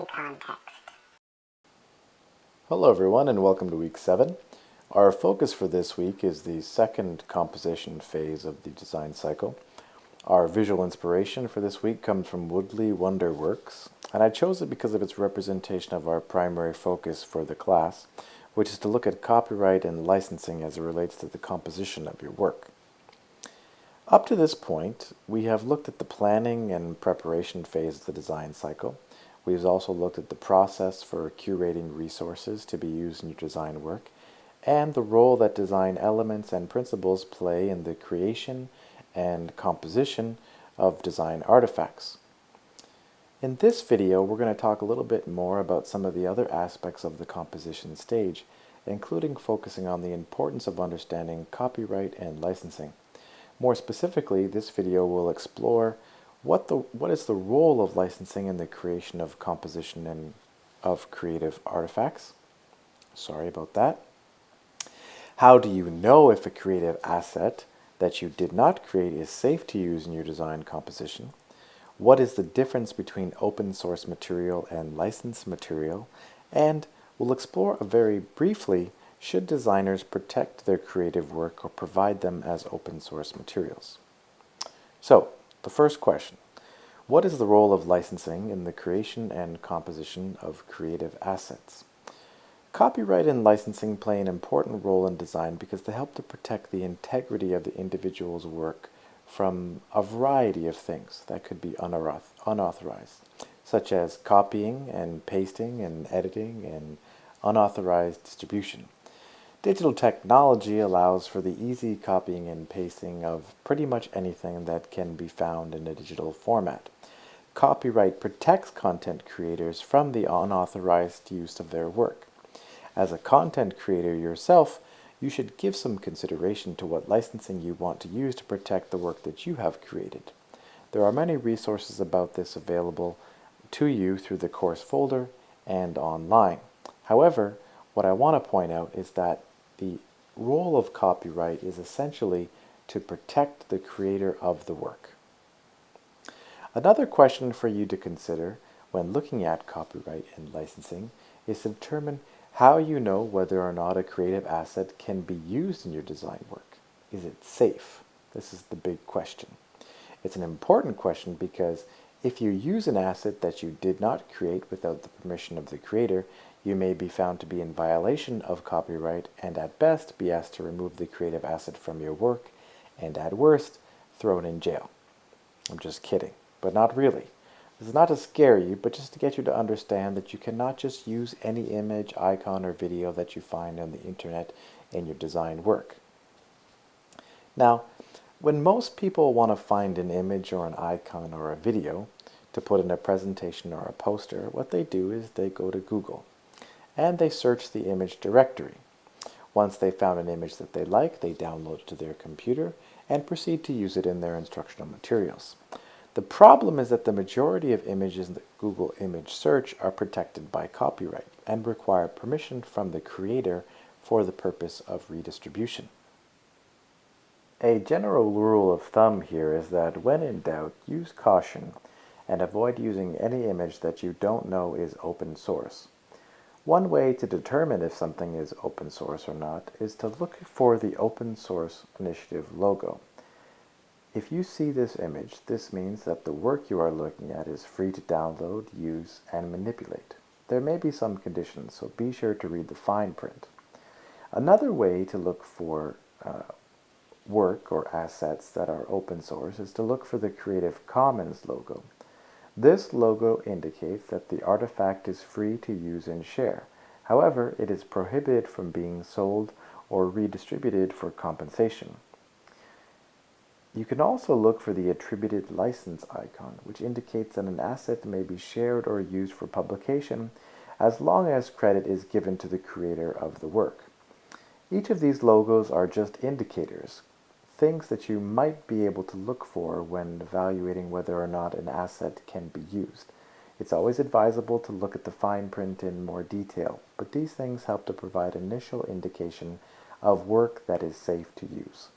design context. Hello everyone and welcome to week 7. Our focus for this week is the second composition phase of the design cycle. Our visual inspiration for this week comes from Woodley Wonderworks, and I chose it because of its representation of our primary focus for the class, which is to look at copyright and licensing as it relates to the composition of your work. Up to this point, we have looked at the planning and preparation phase of the design cycle. We've also looked at the process for curating resources to be used in your design work, and the role that design elements and principles play in the creation and composition of design artifacts. In this video, we're going to talk a little bit more about some of the other aspects of the composition stage, including focusing on the importance of understanding copyright and licensing. More specifically, this video will explore what is the role of licensing in the creation of composition and of creative artifacts. Sorry about that. How do you know if a creative asset that you did not create is safe to use in your design composition? What is the difference between open source material and licensed material? And we'll explore very briefly, should designers protect their creative work or provide them as open source materials? So, the first question, what is the role of licensing in the creation and composition of creative assets? Copyright and licensing play an important role in design because they help to protect the integrity of the individual's work from a variety of things that could be unauthorized, such as copying and pasting and editing and unauthorized distribution. Digital technology allows for the easy copying and pasting of pretty much anything that can be found in a digital format. Copyright protects content creators from the unauthorized use of their work. As a content creator yourself, you should give some consideration to what licensing you want to use to protect the work that you have created. There are many resources about this available to you through the course folder and online. However, what I want to point out is that the role of copyright is essentially to protect the creator of the work. Another question for you to consider when looking at copyright and licensing is to determine how you know whether or not a creative asset can be used in your design work. Is it safe? This is the big question. It's an important question because if you use an asset that you did not create without the permission of the creator, you may be found to be in violation of copyright and at best be asked to remove the creative asset from your work and at worst, thrown in jail. I'm just kidding, but not really. This is not to scare you, but just to get you to understand that you cannot just use any image, icon, or video that you find on the internet in your design work. Now, when most people want to find an image or an icon or a video to put in a presentation or a poster, what they do is they go to Google and they search the image directory. Once they found an image that they like, they download it to their computer and proceed to use it in their instructional materials. The problem is that the majority of images in the Google image search are protected by copyright and require permission from the creator for the purpose of redistribution. A general rule of thumb here is that when in doubt, use caution and avoid using any image that you don't know is open source. One way to determine if something is open source or not is to look for the Open Source Initiative logo. If you see this image, this means that the work you are looking at is free to download, use, and manipulate. There may be some conditions, so be sure to read the fine print. Another way to look for work or assets that are open source is to look for the Creative Commons logo. This logo indicates that the artifact is free to use and share. However, it is prohibited from being sold or redistributed for compensation. You can also look for the attributed license icon, which indicates that an asset may be shared or used for publication as long as credit is given to the creator of the work. Each of these logos are just indicators, things that you might be able to look for when evaluating whether or not an asset can be used. It's always advisable to look at the fine print in more detail, but these things help to provide initial indication of work that is safe to use.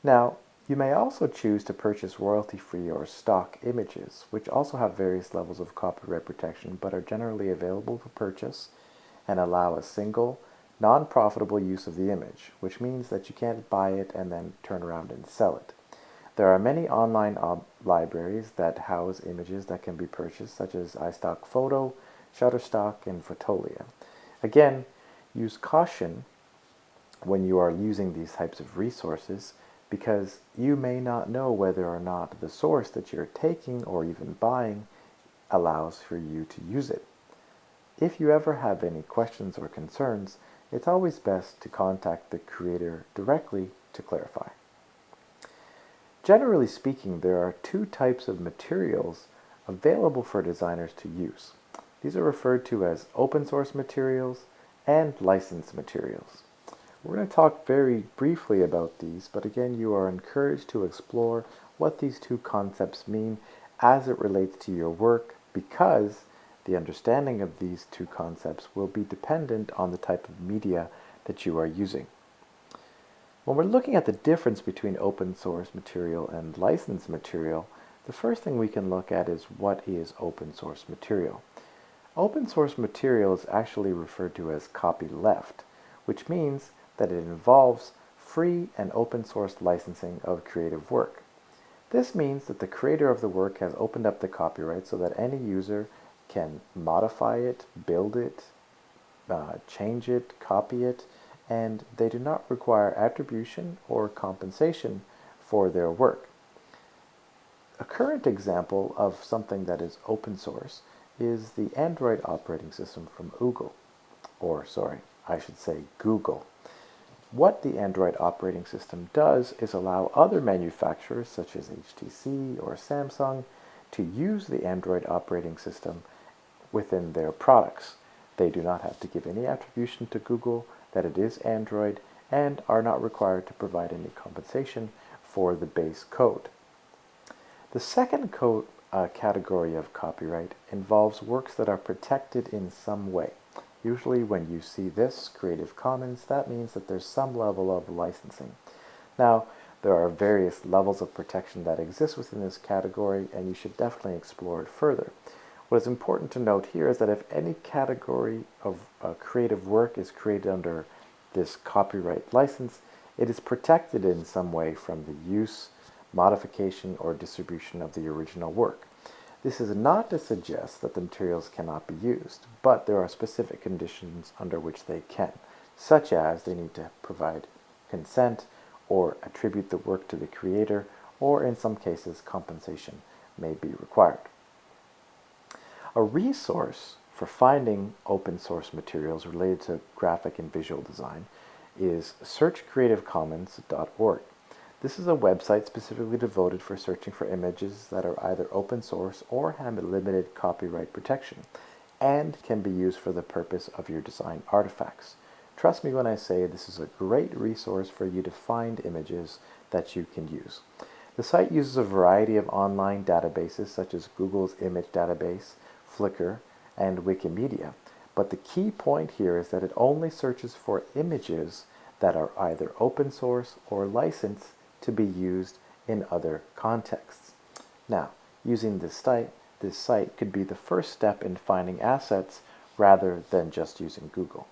Now, You may also choose to purchase royalty-free or stock images, which also have various levels of copyright protection but are generally available for purchase and allow a single, non-profitable use of the image, which means that you can't buy it and then turn around and sell it. There are many online libraries that house images that can be purchased, such as iStock Photo, Shutterstock, and Fotolia. Again, use caution when you are using these types of resources because you may not know whether or not the source that you're taking or even buying allows for you to use it. If you ever have any questions or concerns, it's always best to contact the creator directly to clarify. Generally speaking, there are two types of materials available for designers to use. These are referred to as open source materials and licensed materials. We're going to talk very briefly about these, but again, you are encouraged to explore what these two concepts mean as it relates to your work, because the understanding of these two concepts will be dependent on the type of media that you are using. When we're looking at the difference between open source material and licensed material, the first thing we can look at is what is open source material. Open source material is actually referred to as copyleft, which means that it involves free and open source licensing of creative work. This means that the creator of the work has opened up the copyright so that any user can modify it, build it, change it, copy it, and they do not require attribution or compensation for their work. A current example of something that is open source is the Android operating system from Google. What the Android operating system does is allow other manufacturers such as HTC or Samsung to use the Android operating system within their products. They do not have to give any attribution to Google that it is Android and are not required to provide any compensation for the base code. The second category of copyright involves works that are protected in some way. Usually when you see this, Creative Commons, that means that there's some level of licensing. Now, there are various levels of protection that exist within this category, and you should definitely explore it further. What is important to note here is that if any category of creative work is created under this copyright license, it is protected in some way from the use, modification, or distribution of the original work. This is not to suggest that the materials cannot be used, but there are specific conditions under which they can, such as they need to provide consent or attribute the work to the creator, or in some cases compensation may be required. A resource for finding open source materials related to graphic and visual design is searchcreativecommons.org. This is a website specifically devoted for searching for images that are either open source or have limited copyright protection and can be used for the purpose of your design artifacts. Trust me when I say this is a great resource for you to find images that you can use. The site uses a variety of online databases such as Google's image database, Flickr, and Wikimedia, but the key point here is that it only searches for images that are either open source or licensed to be used in other contexts. Now, using this site could be the first step in finding assets rather than just using Google.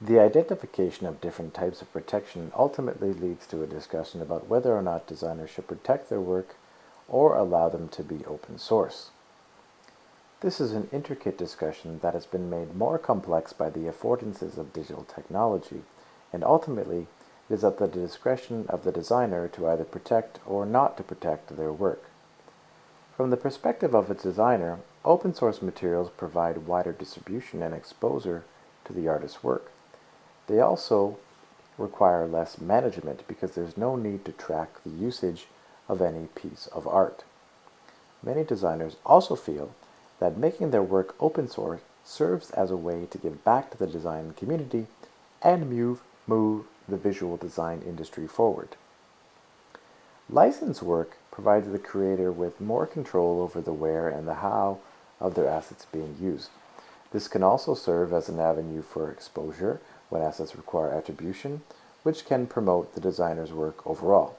The identification of different types of protection ultimately leads to a discussion about whether or not designers should protect their work or allow them to be open source. This is an intricate discussion that has been made more complex by the affordances of digital technology, and ultimately it is at the discretion of the designer to either protect or not to protect their work. From the perspective of a designer, open source materials provide wider distribution and exposure to the artist's work. They also require less management because there's no need to track the usage of any piece of art. Many designers also feel that making their work open source serves as a way to give back to the design community and move the visual design industry forward. Licensed work provides the creator with more control over the where and the how of their assets being used. This can also serve as an avenue for exposure when assets require attribution, which can promote the designer's work overall.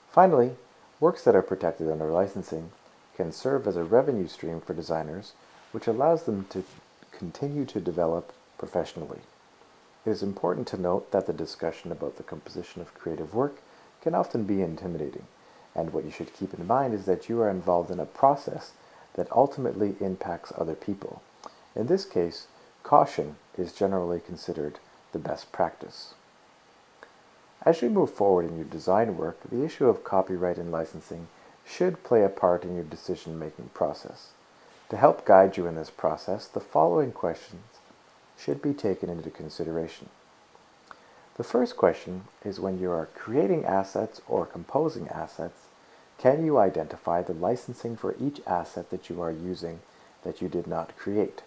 Finally, works that are protected under licensing can serve as a revenue stream for designers, which allows them to continue to develop professionally. It is important to note that the discussion about the composition of creative work can often be intimidating, and what you should keep in mind is that you are involved in a process that ultimately impacts other people. In this case, caution is generally considered the best practice. As you move forward in your design work, the issue of copyright and licensing should play a part in your decision-making process. To help guide you in this process, the following questions should be taken into consideration. The first question is, when you are creating assets or composing assets, can you identify the licensing for each asset that you are using that you did not create?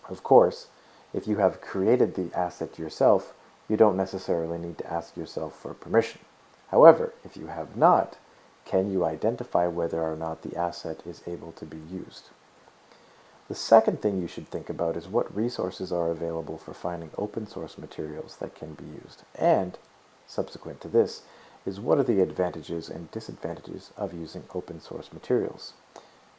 Of course, if you have created the asset yourself, you don't necessarily need to ask yourself for permission. However, if you have not, can you identify whether or not the asset is able to be used? The second thing you should think about is what resources are available for finding open source materials that can be used. And, subsequent to this, is what are the advantages and disadvantages of using open source materials?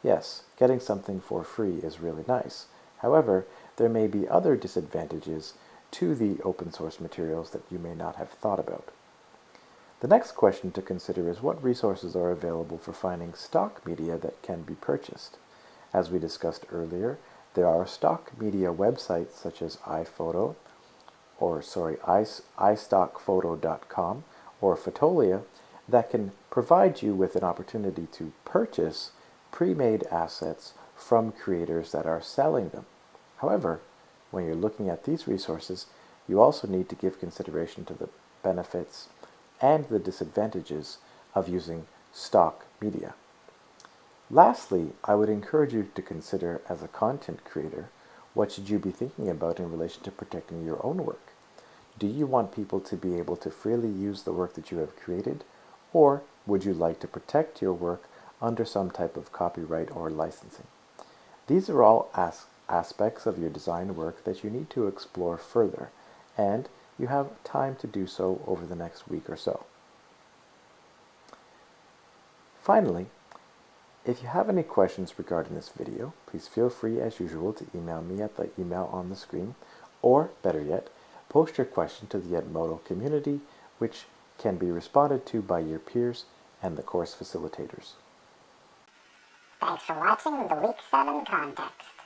Yes, getting something for free is really nice. However, there may be other disadvantages to the open source materials that you may not have thought about. The next question to consider is what resources are available for finding stock media that can be purchased. As we discussed earlier, there are stock media websites such as iStockphoto.com or Fotolia that can provide you with an opportunity to purchase pre-made assets from creators that are selling them. However, when you're looking at these resources, you also need to give consideration to the benefits and the disadvantages of using stock media. Lastly, I would encourage you to consider, as a content creator, what should you be thinking about in relation to protecting your own work? Do you want people to be able to freely use the work that you have created, or would you like to protect your work under some type of copyright or licensing? These are all aspects of your design work that you need to explore further, and you have time to do so over the next week or so. Finally, if you have any questions regarding this video, please feel free as usual to email me at the email on the screen, or better yet, post your question to the Edmodo community, which can be responded to by your peers and the course facilitators. Thanks for watching the Week 7 Context.